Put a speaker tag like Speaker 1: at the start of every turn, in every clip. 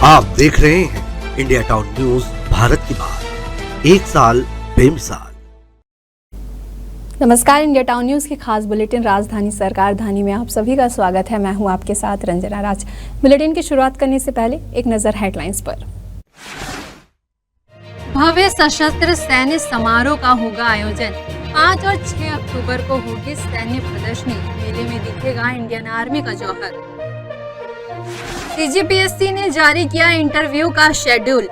Speaker 1: आप देख रहे हैं इंडिया टाउन न्यूज, भारत की बात, एक साल बेमिसाल।
Speaker 2: नमस्कार, इंडिया टाउन न्यूज की खास बुलेटिन राजधानी सरकार धानी में आप सभी का स्वागत है। मैं हूं आपके साथ रंजना राज। बुलेटिन की शुरुआत करने से पहले एक नजर हेडलाइंस पर। भव्य सशस्त्र सैन्य समारोह का होगा आयोजन। 5 और 6 अक्टूबर को होगी सैन्य प्रदर्शनी। मेले में दिखेगा इंडियन आर्मी का जौहर। सीजीपीएससी ने जारी किया इंटरव्यू का शेड्यूल।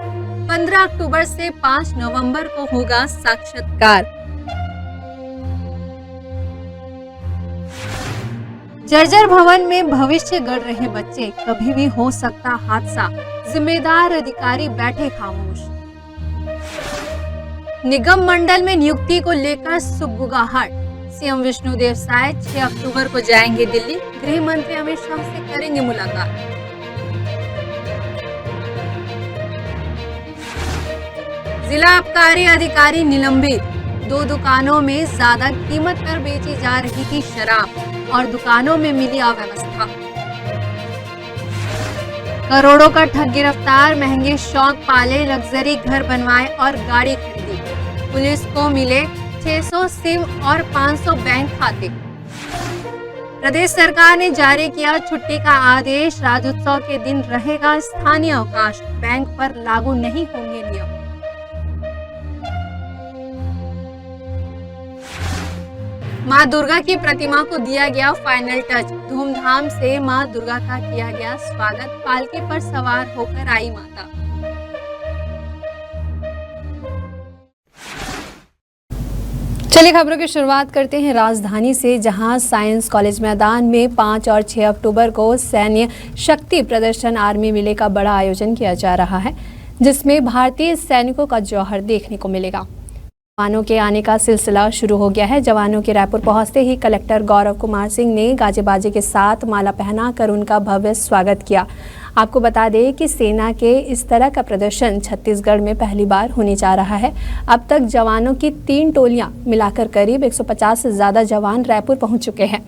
Speaker 2: 15 अक्टूबर से 5 नवंबर को होगा साक्षात्कार। जर्जर भवन में भविष्य गढ़ रहे बच्चे, कभी भी हो सकता हादसा, जिम्मेदार अधिकारी बैठे खामोश। निगम मंडल में नियुक्ति को लेकर सुगबुगाहट। सीएम विष्णुदेव साय 6 अक्टूबर को जाएंगे दिल्ली। गृह मंत्री अमित शाह से करेंगे मुलाकात। जिला आबकारी अधिकारी निलंबित। 2 दुकानों में ज्यादा कीमत पर बेची जा रही थी शराब और दुकानों में मिली अव्यवस्था। करोड़ों का ठग गिरफ्तार। महंगे शौक पाले, लग्जरी घर बनवाए और गाड़ी खरीदी। पुलिस को मिले 600 सिम और 500 बैंक खाते। प्रदेश सरकार ने जारी किया छुट्टी का आदेश। राज्योत्सव के दिन रहेगा स्थानीय अवकाश। बैंक पर लागू नहीं होंगे नियम। मां दुर्गा की प्रतिमा को दिया गया फाइनल टच। धूमधाम से मां दुर्गा का किया गया स्वागत। पालकी पर सवार होकर आई माता। चलिए खबरों की शुरुआत करते हैं राजधानी से, जहां साइंस कॉलेज मैदान में 5 और 6 अक्टूबर को सैन्य शक्ति प्रदर्शन आर्मी मेले का बड़ा आयोजन किया जा रहा है, जिसमें भारतीय सैनिकों का जौहर देखने को मिलेगा। जवानों के आने का सिलसिला शुरू हो गया है। जवानों के रायपुर पहुंचते ही कलेक्टर गौरव कुमार सिंह ने गाजे बाजे के साथ माला पहनाकर उनका भव्य स्वागत किया। आपको बता दें कि सेना के इस तरह का प्रदर्शन छत्तीसगढ़ में पहली बार होने जा रहा है। अब तक जवानों की 3 टोलियां मिलाकर करीब 150 से ज्यादा जवान रायपुर पहुंच चुके हैं।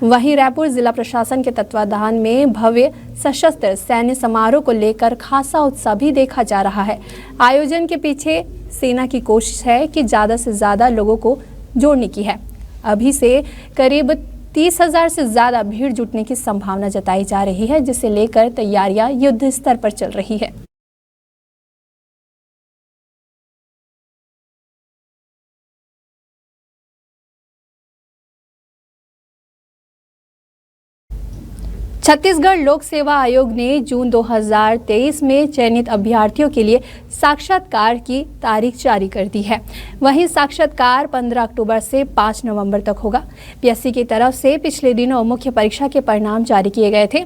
Speaker 2: वहीं रायपुर जिला प्रशासन के तत्वाधान में भव्य सशस्त्र सैन्य समारोह को लेकर खासा उत्साह भी देखा जा रहा है। आयोजन के पीछे सेना की कोशिश है कि ज़्यादा से ज़्यादा लोगों को जोड़ने की है। अभी से करीब 30,000 से ज़्यादा भीड़ जुटने की संभावना जताई जा रही है, जिसे लेकर तैयारियां युद्ध स्तर पर चल रही है। छत्तीसगढ़ लोक सेवा आयोग ने जून 2023 में चयनित अभ्यर्थियों के लिए साक्षात्कार की तारीख जारी कर दी है। वहीं साक्षात्कार 15 अक्टूबर से 5 नवंबर तक होगा। पीएससी की तरफ से पिछले दिनों मुख्य परीक्षा के परिणाम जारी किए गए थे,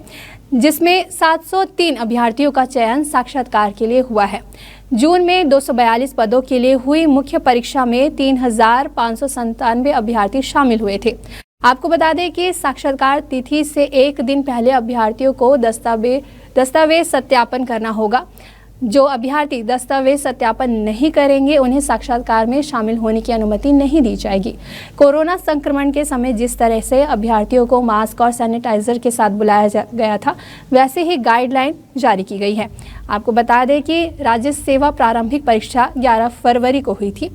Speaker 2: जिसमें 703 अभ्यर्थियों का चयन साक्षात्कार के लिए हुआ है। जून में 242 पदों के लिए हुई मुख्य परीक्षा में 3,597 अभ्यर्थी शामिल हुए थे। आपको बता दें कि साक्षात्कार तिथि से एक दिन पहले अभ्यर्थियों को दस्तावेज सत्यापन करना होगा। जो अभ्यर्थी दस्तावेज सत्यापन नहीं करेंगे, उन्हें साक्षात्कार में शामिल होने की अनुमति नहीं दी जाएगी। कोरोना संक्रमण के समय जिस तरह से अभ्यर्थियों को मास्क और सैनिटाइजर के साथ बुलाया गया था, वैसे ही गाइडलाइन जारी की गई है। आपको बता दें कि राज्य सेवा प्रारंभिक परीक्षा 11 फरवरी को हुई थी,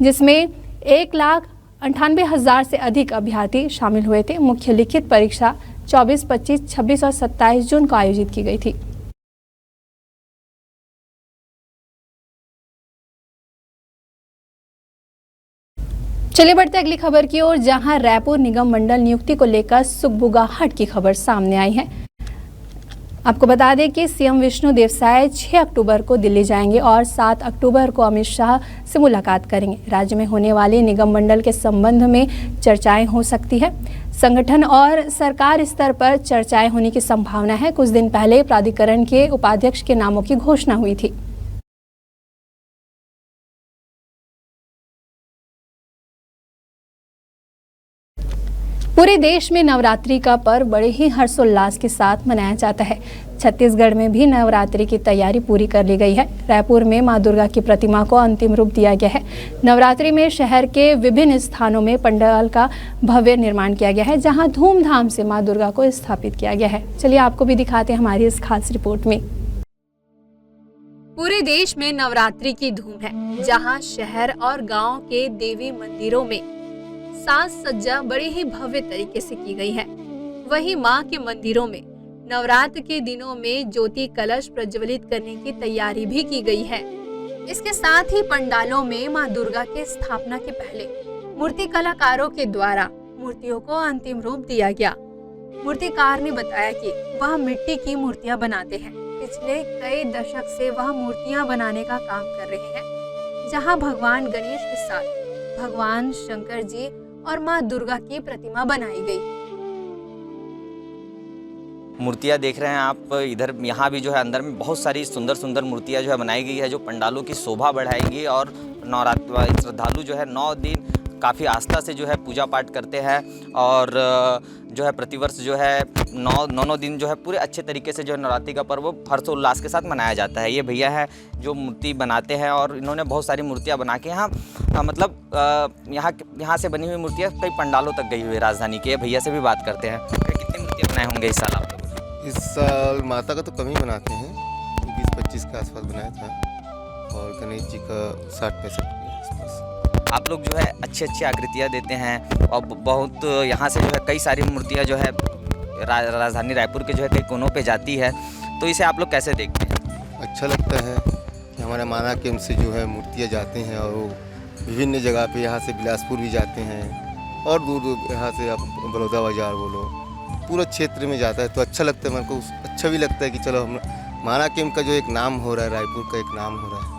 Speaker 2: जिसमें 1,98,000 से अधिक अभ्यर्थी शामिल हुए थे। मुख्य लिखित परीक्षा 24, 25, 26 और 27 जून को आयोजित की गई थी। चलिए बढ़ते अगली खबर की ओर, जहां रायपुर निगम मंडल नियुक्ति को लेकर सुगबुगाहट की खबर सामने आई है। आपको बता दें कि सीएम विष्णुदेव साय 6 अक्टूबर को दिल्ली जाएंगे और 7 अक्टूबर को अमित शाह से मुलाकात करेंगे। राज्य में होने वाले निगम मंडल के संबंध में चर्चाएं हो सकती है। संगठन और सरकार स्तर पर चर्चाएं होने की संभावना है। कुछ दिन पहले प्राधिकरण के उपाध्यक्ष के नामों की घोषणा हुई थी। पूरे देश में नवरात्रि का पर्व बड़े ही हर्षोल्लास के साथ मनाया जाता है। छत्तीसगढ़ में भी नवरात्रि की तैयारी पूरी कर ली गई है। रायपुर में मां दुर्गा की प्रतिमा को अंतिम रूप दिया गया है। नवरात्रि में शहर के विभिन्न स्थानों में पंडाल का भव्य निर्माण किया गया है, जहां धूमधाम से मां दुर्गा को स्थापित किया गया है। चलिए आपको भी दिखाते हैं हमारी इस खास रिपोर्ट में। पूरे देश में नवरात्रि की धूम है, जहां शहर और गांव के देवी मंदिरों में साज सज्जा बड़े ही भव्य तरीके से की गई है। वहीं मां के मंदिरों में नवरात्र के दिनों में ज्योति कलश प्रज्वलित करने की तैयारी भी की गई है। इसके साथ ही पंडालों में मां दुर्गा के स्थापना के पहले मूर्ति कलाकारों के द्वारा मूर्तियों को अंतिम रूप दिया गया। मूर्तिकार ने बताया कि वह मिट्टी की मूर्तियां बनाते हैं। पिछले कई दशक से वह मूर्तियां बनाने का काम कर रहे हैं, जहां भगवान गणेश के साथ भगवान शंकर जी और मां दुर्गा की प्रतिमा बनाई गई।
Speaker 3: मूर्तियाँ देख रहे हैं आप इधर, यहाँ भी जो है अंदर में बहुत सारी सुंदर सुंदर मूर्तियाँ जो है बनाई गई है, जो पंडालों की शोभा बढ़ाएंगी। और नवरात्र श्रद्धालु जो है 9 दिन काफ़ी आस्था से जो है पूजा पाठ करते हैं और जो है प्रतिवर्ष जो है 9 दिन जो है पूरे अच्छे तरीके से जो है नवरात्रि का पर्व हर्षोल्लास के साथ मनाया जाता है। ये भैया हैं जो मूर्ति बनाते हैं और इन्होंने बहुत सारी मूर्तियाँ बना के यहाँ मतलब यहाँ से बनी हुई मूर्तियाँ कई पंडालों तक गई हुई है राजधानी के। भैया से भी बात करते हैं, कितनी मूर्तियाँ बनाए होंगे इस साल आप लोग?
Speaker 4: इस साल माता का तो कम ही बनाते हैं, 20-25 के आसपास बनाया था और गणेश जी का 60-65 के आसपास।
Speaker 3: आप लोग जो है अच्छी अच्छी आकृतियाँ देते हैं और बहुत यहाँ से जो है कई सारी मूर्तियाँ जो है राजधानी रायपुर के जो है कई कोनों पे जाती है, तो इसे आप लोग कैसे देखते हैं?
Speaker 4: अच्छा लगता है कि हमारे माना केंद्र से जो है मूर्तियाँ जाते हैं और वो विभिन्न जगह पे यहाँ से बिलासपुर भी जाते हैं और दूर दूर यहाँ से आप बड़ौदा बाजार बोलो पूरा क्षेत्र में जाता है, तो अच्छा लगता है। मेरे को अच्छा भी लगता है कि चलो हम माना केंद्र का जो एक नाम हो रहा है, रायपुर का एक नाम हो रहा है।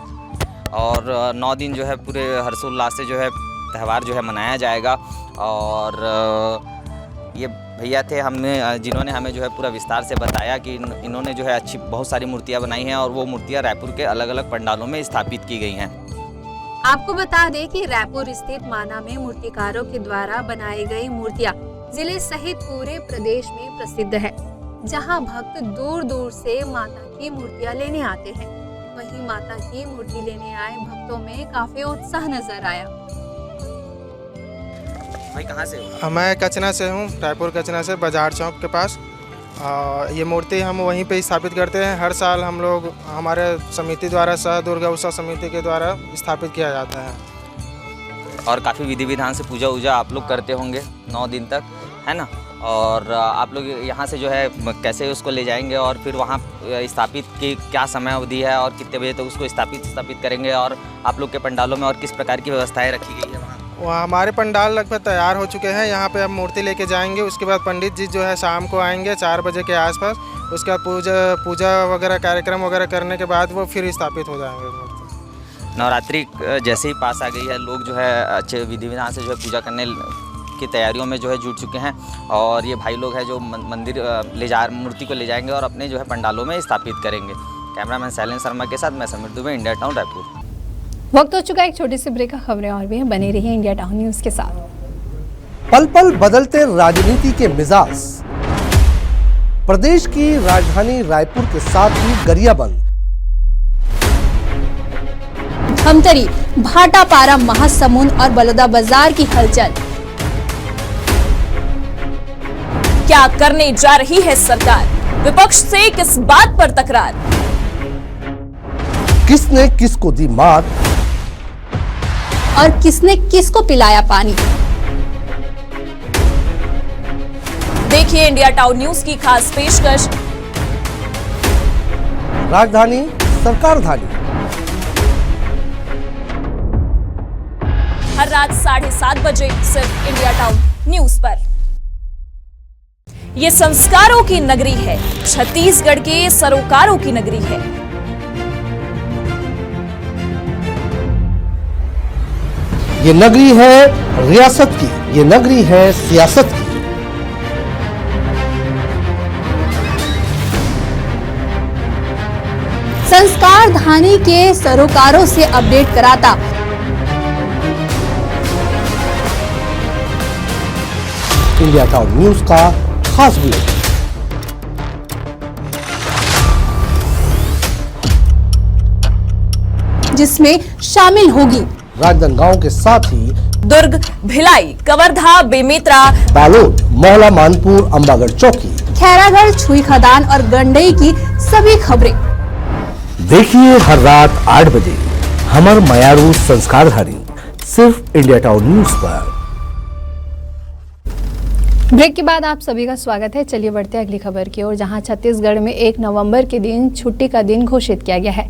Speaker 3: और 9 दिन जो है पूरे हर्षोल्लास से जो है त्यौहार जो है मनाया जाएगा। और ये भैया थे जिन्होंने हमें जो है पूरा विस्तार से बताया कि इन्होंने जो है बहुत सारी मूर्तियां बनाई हैं और वो मूर्तियां रायपुर के अलग अलग पंडालों में स्थापित की गई हैं।
Speaker 2: आपको बता दें कि रायपुर स्थित माना में मूर्तिकारों के द्वारा बनाई गई मूर्तियां जिले सहित पूरे प्रदेश में प्रसिद्ध है, जहां भक्त दूर दूर से माता की मूर्तियां लेने आते हैं। वहीं माता की मूर्ति लेने आए भक्तों में काफी उत्साह नजर आया।
Speaker 3: भाई कहाँ से हो?
Speaker 5: मैं कचना से हूँ, रायपुर कचना से, बाजार चौक के पास। ये मूर्ति हम वहीं पे स्थापित करते हैं। हर साल हम लोग हमारे समिति द्वारा सह दुर्गा उत्सव समिति के द्वारा स्थापित किया जाता है।
Speaker 3: और काफ़ी विधि विधान से पूजा वूजा आप लोग करते होंगे 9 दिन तक, है ना? और आप लोग यहाँ से जो है कैसे उसको ले जाएंगे और फिर वहाँ स्थापित की क्या समय अवधि है और कितने बजे तक उसको स्थापित करेंगे, और आप लोग के पंडालों में और किस प्रकार की व्यवस्थाएं रखी गई है
Speaker 5: वहाँ हमारे पंडाल लगभग तैयार हो चुके हैं। यहाँ पे हम मूर्ति लेके जाएंगे, उसके बाद पंडित जी जो है शाम को आएंगे 4 बजे के आसपास। उसके बाद पूजा वगैरह कार्यक्रम वगैरह करने के बाद वो फिर स्थापित हो जाएंगे।
Speaker 3: नवरात्रि जैसे ही पास आ गई है, लोग जो है अच्छे विधि विधान से जो है पूजा करने की तैयारियों में जो है जुट चुके हैं। और ये भाई लोग हैं जो मंदिर मूर्ति को ले जाएंगे और अपने जो है पंडालों में स्थापित करेंगे। कैमरामैन शैलेंद्र शर्मा के साथ मैं समीर दुबे, इंडिया टाउन रायपुर।
Speaker 2: वक्त हो चुका है एक छोटी सी ब्रेक का। खबरें और भी हैं, बने रहिए इंडिया टाउन न्यूज के साथ।
Speaker 1: पल पल बदलते राजनीति के मिजाज, प्रदेश की राजधानी रायपुर के साथ ही गरियाबंद,
Speaker 2: धमतरी, भाटापारा, महासमुंद और बलौदा बाजार की हलचल।
Speaker 6: क्या करने जा रही है सरकार? विपक्ष से किस बात पर तकरार?
Speaker 1: किसने किसको दी मात
Speaker 2: और किसने किसको पिलाया पानी?
Speaker 6: देखिए इंडिया टाउन न्यूज की खास पेशकश।
Speaker 1: राजधानी सरकार धानी,
Speaker 6: हर रात 7:30 बजे सिर्फ इंडिया टाउन न्यूज पर। ये संस्कारों की नगरी है, छत्तीसगढ़ के सरोकारों की नगरी है।
Speaker 1: ये नगरी है रियासत की, ये नगरी है सियासत की।
Speaker 2: संस्कार धानी के सरोकारों से अपडेट कराता
Speaker 1: इंडिया टाउन न्यूज का खास ब्यूरो।
Speaker 2: जिसमें शामिल होगी
Speaker 1: राजनांदगांव के साथ ही
Speaker 6: दुर्ग, भिलाई, कवर्धा, बेमेतरा,
Speaker 1: बालोद, मोहला, मानपुर, अंबागढ़ चौकी,
Speaker 2: खैरागढ़, छुई खदान और गंडई की सभी खबरें।
Speaker 1: देखिए हर रात 8 बजे हमर मयारू संस्कारधारी सिर्फ इंडिया टाउन न्यूज पर।
Speaker 2: ब्रेक के बाद आप सभी का स्वागत है। चलिए बढ़ते हैं अगली खबर की ओर, जहां छत्तीसगढ़ में 1 नवंबर के दिन छुट्टी का दिन घोषित किया गया है।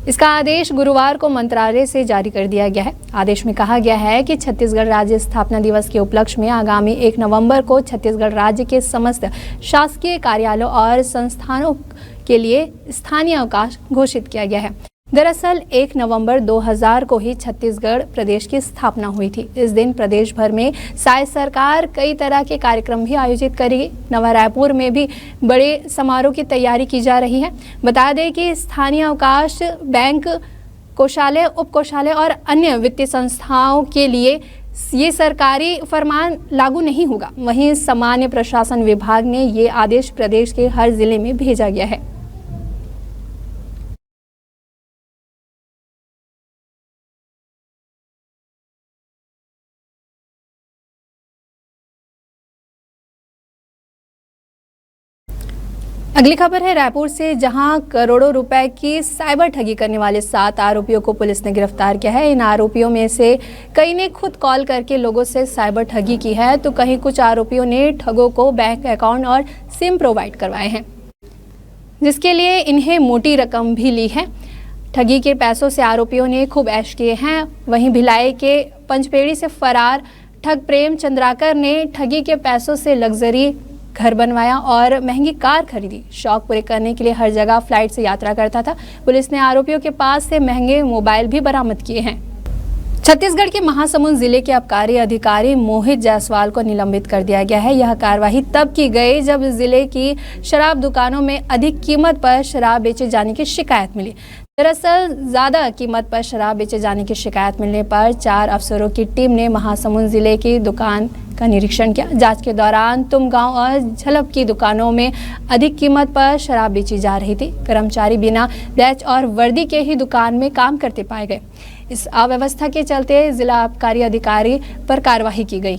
Speaker 2: इसका आदेश गुरुवार को मंत्रालय से जारी कर दिया गया है। आदेश में कहा गया है कि छत्तीसगढ़ राज्य स्थापना दिवस के उपलक्ष्य में आगामी 1 नवंबर को छत्तीसगढ़ राज्य के समस्त शासकीय कार्यालयों और संस्थानों के लिए स्थानीय अवकाश घोषित किया गया है। दरअसल 1 नवंबर 2000 को ही छत्तीसगढ़ प्रदेश की स्थापना हुई थी। इस दिन प्रदेश भर में शायद सरकार कई तरह के कार्यक्रम भी आयोजित करेगी। नवा रायपुर में भी बड़े समारोह की तैयारी की जा रही है। बता दें कि स्थानीय अवकाश बैंक, कोषालय, उप कोषालय और अन्य वित्तीय संस्थाओं के लिए ये सरकारी फरमान लागू नहीं होगा। वहीं सामान्य प्रशासन विभाग ने ये आदेश प्रदेश के हर जिले में भेजा गया है। अगली खबर है रायपुर से, जहां करोड़ों रुपए की साइबर ठगी करने वाले 7 आरोपियों को पुलिस ने गिरफ्तार किया है। इन आरोपियों में से कई ने खुद कॉल करके लोगों से साइबर ठगी की है, तो कहीं कुछ आरोपियों ने ठगों को बैंक अकाउंट और सिम प्रोवाइड करवाए हैं, जिसके लिए इन्हें मोटी रकम भी ली है। ठगी के पैसों से आरोपियों ने खूब ऐश किए हैं। वहीं भिलाई के पंचपेड़ी से फरार ठग प्रेम चंद्राकर ने ठगी के पैसों से लग्जरी घर बनवाया और महंगी कार खरीदी। शौक पूरे करने के लिए हर जगह फ्लाइट से यात्रा करता था। पुलिस ने आरोपियों के पास से महंगे मोबाइल भी बरामद किए हैं। छत्तीसगढ़ के महासमुंद जिले के आबकारी अधिकारी मोहित जायसवाल को निलंबित कर दिया गया है। यह कार्रवाई तब की गई जब जिले की शराब दुकानों में अधिक कीमत पर शराब बेचे जाने की शिकायत मिली। दरअसल ज्यादा कीमत पर शराब बेचे जाने की शिकायत मिलने पर 4 अफसरों की टीम ने महासमुंद जिले की दुकान का निरीक्षण किया। जांच के दौरान तुमगांव और झलप की दुकानों में अधिक कीमत पर शराब बेची जा रही थी। कर्मचारी बिना बैच और वर्दी के ही दुकान में काम करते पाए गए। इस अव्यवस्था के चलते जिला आबकारी अधिकारी पर कार्रवाई की गई।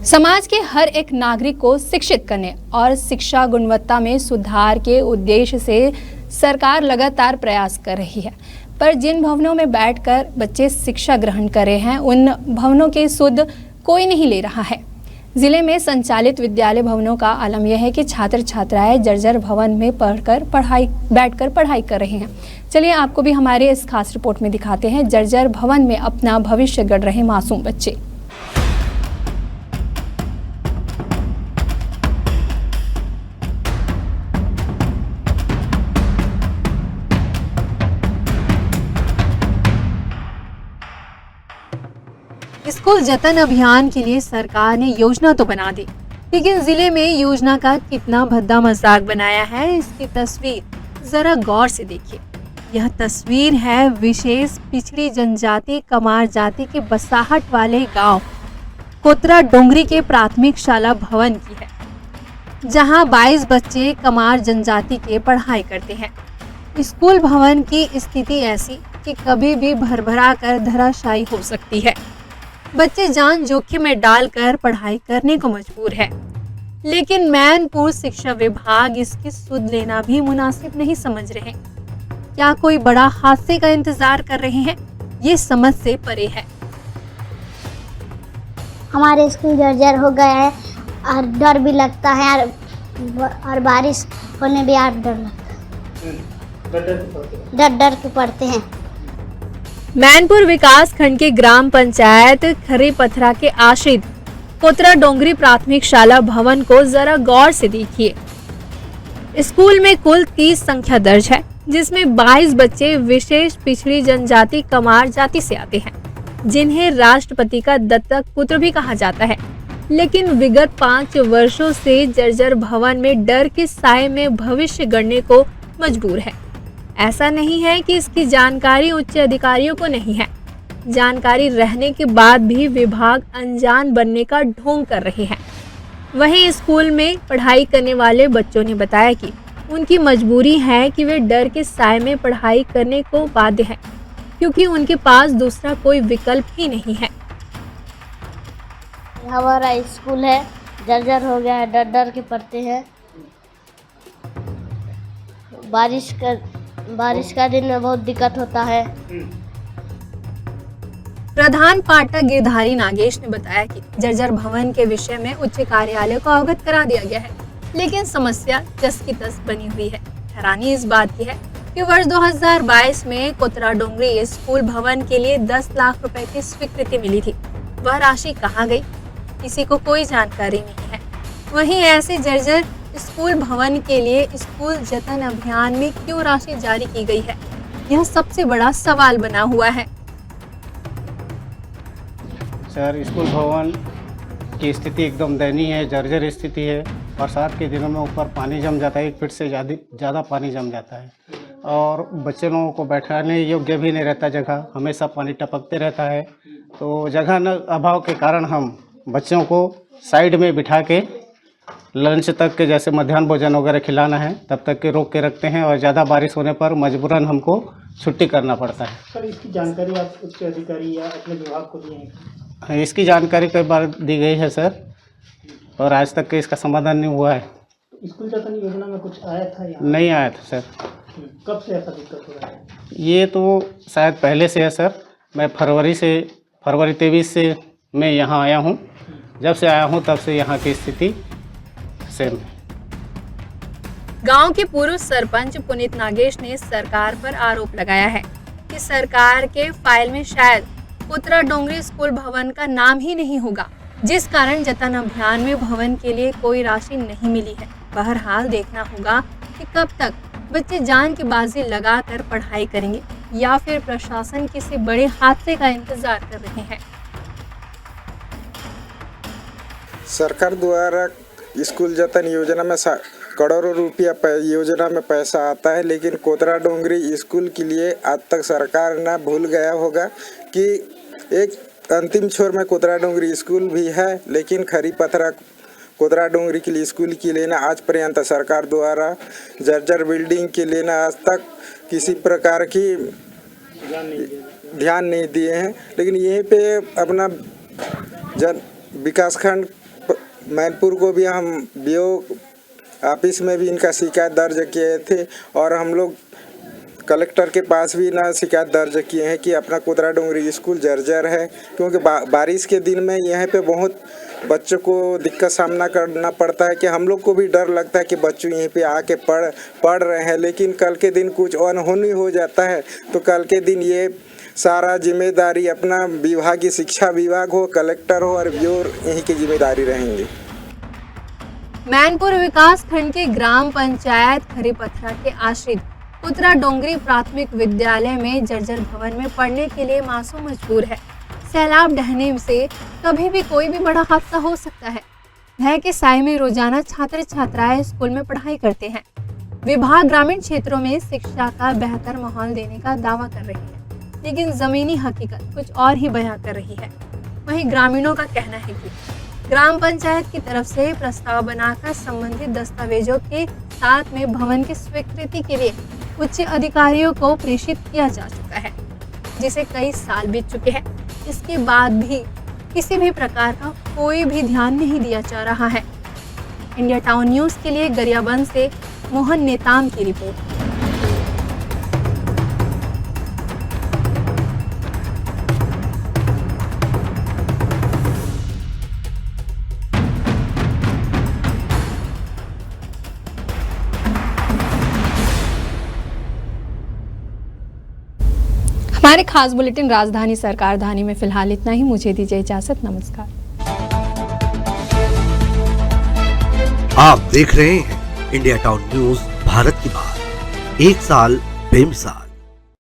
Speaker 2: समाज के हर एक नागरिक को शिक्षित करने और शिक्षा गुणवत्ता में सुधार के उद्देश्य से सरकार लगातार प्रयास कर रही है, पर जिन भवनों में बैठकर बच्चे शिक्षा ग्रहण कर रहे हैं, उन भवनों की सुध कोई नहीं ले रहा है। जिले में संचालित विद्यालय भवनों का आलम यह है कि छात्र छात्राएं जर्जर भवन में बैठकर पढ़ाई कर रहे हैं। चलिए आपको भी हमारे इस खास रिपोर्ट में दिखाते हैं जर्जर भवन में अपना भविष्य गढ़ रहे मासूम बच्चे। स्कूल जतन अभियान के लिए सरकार ने योजना तो बना दी, लेकिन जिले में योजना का कितना भद्दा मजाक बनाया है, इसकी तस्वीर जरा गौर से देखिए। यह तस्वीर है विशेष पिछड़ी जनजाति कमार जाति के बसाहट वाले गांव कोतरा डोंगरी के प्राथमिक शाला भवन की है, जहां 22 बच्चे कमार जनजाति के पढ़ाई करते हैं। स्कूल भवन की स्थिति ऐसी कि कभी भी भरभरा कर धराशायी हो सकती है। बच्चे जान जोखिम में डालकर पढ़ाई करने को मजबूर है, लेकिन मैनपुर शिक्षा विभाग इसकी सुध लेना भी मुनासिब नहीं समझ रहे। क्या कोई बड़ा हादसे का इंतजार कर रहे हैं? ये समझ से परे है।
Speaker 7: हमारे स्कूल जर्जर हो गया है और डर भी लगता है और बारिश होने भी डर लगता है। डर के पढ़ते हैं।
Speaker 2: मैनपुर विकास खंड के ग्राम पंचायत खरे पथरा के आश्रित कोतरा डोंगरी प्राथमिक शाला भवन को जरा गौर से देखिए। स्कूल में कुल 30 संख्या दर्ज है, जिसमें 22 बच्चे विशेष पिछड़ी जनजाति कमार जाति से आते हैं, जिन्हें राष्ट्रपति का दत्तक पुत्र भी कहा जाता है। लेकिन विगत 5 वर्षों से जर्जर भवन में डर के साए में भविष्य गढ़ने को मजबूर है। ऐसा नहीं है कि इसकी जानकारी उच्च अधिकारियों को नहीं है, जानकारी रहने के बाद भी विभाग अनजान बनने का ढोंग कर रहे हैं। वहीं स्कूल में पढ़ाई करने वाले बच्चों ने बताया कि उनकी मजबूरी है कि वे डर के साए में पढ़ाई करने को बाध्य हैं, क्योंकि उनके पास दूसरा कोई विकल्प ही नहीं है।
Speaker 7: हमारा स्कूल है जर्जर हो गया है, डर डर के पढ़ते हैं। बारिश का दिन में बहुत दिक्कत होता है।
Speaker 2: प्रधान पाठक गिरधारी नागेश ने बताया कि जर्जर भवन के विषय में उच्च कार्यालय को अवगत करा दिया गया है, लेकिन समस्या जस की तस बनी हुई है। हैरानी इस बात की है कि वर्ष 2022 में कोतरा डोंगरी स्कूल भवन के लिए 10 लाख रुपए की स्वीकृति मिली थी। वह राशि कहाँ गई, किसी को कोई जानकारी नहीं है। वहीं ऐसे जर्जर स्कूल भवन के लिए स्कूल जतन अभियान में क्यों राशि जारी की गई है, यह सबसे बड़ा सवाल बना हुआ है।
Speaker 8: सर, स्कूल भवन की स्थिति एकदम दयनीय है, जर्जर स्थिति है। बरसात के दिनों में ऊपर पानी जम जाता है, 1 फीट से ज़्यादा पानी जम जाता है और बच्चे लोगों को बैठाने योग्य भी नहीं रहता जगह, हमेशा पानी टपकते रहता है। तो जगह न अभाव के कारण हम बच्चों को साइड में बिठा के लंच तक के, जैसे मध्याह्न भोजन वगैरह खिलाना है, तब तक के रोक के रखते हैं और ज़्यादा बारिश होने पर मजबूरन हमको छुट्टी करना पड़ता है।
Speaker 9: सर, इसकी जानकारी आप उच्च अधिकारी या अपने विभाग को दिए हैं?
Speaker 8: इसकी जानकारी कई बार दी गई है सर, और आज तक के इसका समाधान नहीं हुआ है।
Speaker 9: स्कूल जतन योजना में कुछ आया था यहाँ?
Speaker 8: नहीं आया था सर।
Speaker 9: कब से ऐसा दिक्कत हो रहा है?
Speaker 8: ये तो शायद पहले से है सर। मैं फरवरी 23 से मैं यहाँ आया हूँ। जब से आया हूँ तब से यहाँ की स्थिति सेम है।
Speaker 2: गांव के पूर्व सरपंच पुनीत नागेश ने सरकार पर आरोप लगाया है कि सरकार के फाइल में शायद कोतरा डोंगरी स्कूल भवन का नाम ही नहीं होगा, जिस कारण जतन अभियान में भवन के लिए कोई राशि नहीं मिली है। बहरहाल देखना होगा कि कब तक बच्चे जान की बाजी लगाकर पढ़ाई करेंगे या फिर प्रशासन किसी बड़े हादसे का इंतजार कर रहे हैं।
Speaker 10: सरकार द्वारा स्कूल जतन योजना में करोड़ों रुपया योजना में पैसा आता है, लेकिन कोतरा डोंगरी स्कूल के लिए आज तक सरकार ना भूल गया होगा कि एक अंतिम छोर में कोतरा डोंगरी स्कूल भी है, लेकिन खरी पथरा कोतरा डोंगरी के लिए स्कूल की लेना आज पर्यंत सरकार द्वारा जर्जर बिल्डिंग के लेना आज तक किसी प्रकार की ध्यान नहीं दिए हैं। लेकिन यहीं पे अपना विकासखंड मैनपुर को भी हम बीओ ऑफिस में भी इनका शिकायत दर्ज किए थे और हम लोग कलेक्टर के पास भी ना शिकायत दर्ज किए हैं कि अपना कोतरा डोंगरी स्कूल जर्जर है, क्योंकि बारिश के दिन में यहाँ पे बहुत बच्चों को दिक्कत सामना करना पड़ता है कि हम लोग को भी डर लगता है कि बच्चों यहीं पे आके पढ़ रहे हैं, लेकिन कल के दिन कुछ अनहोनी हो जाता है तो कल के दिन ये सारा जिम्मेदारी अपना विभागीय शिक्षा विभाग हो, कलेक्टर हो और बीओ यहीं की जिम्मेदारी रहेंगी।
Speaker 2: मैनपुर विकास खंड के ग्राम पंचायत खरीपथरा के आश्रित कोतरा डोंगरी प्राथमिक विद्यालय में जर्जर भवन में पढ़ने के लिए मासूम मजबूर है। सैलाब ढहने से कभी भी कोई भी बड़ा हादसा हो सकता है। भय के साए में रोजाना छात्र छात्राएं स्कूल में पढ़ाई करते हैं। विभाग ग्रामीण क्षेत्रों में शिक्षा का बेहतर माहौल देने का दावा कर रही है, लेकिन जमीनी हकीकत कुछ और ही बयां कर रही है। वहीं ग्रामीणों का कहना है कि ग्राम पंचायत की तरफ से प्रस्ताव बनाकर संबंधित दस्तावेजों के साथ में भवन की स्वीकृति के लिए उच्च अधिकारियों को प्रेषित किया जा चुका है, जिसे कई साल बीत चुके हैं। इसके बाद भी किसी भी प्रकार का कोई भी ध्यान नहीं दिया जा रहा है। इंडिया टाउन न्यूज़ के लिए गरियाबंद से मोहन नेताम की रिपोर्ट। हमारे खास बुलेटिन राजधानी सरकार धानी में फिलहाल इतना ही। मुझे दीजिए इजाजत। नमस्कार।
Speaker 1: आप देख रहे हैं इंडिया टाउन न्यूज, भारत की बात, 1 साल बेमिसाल।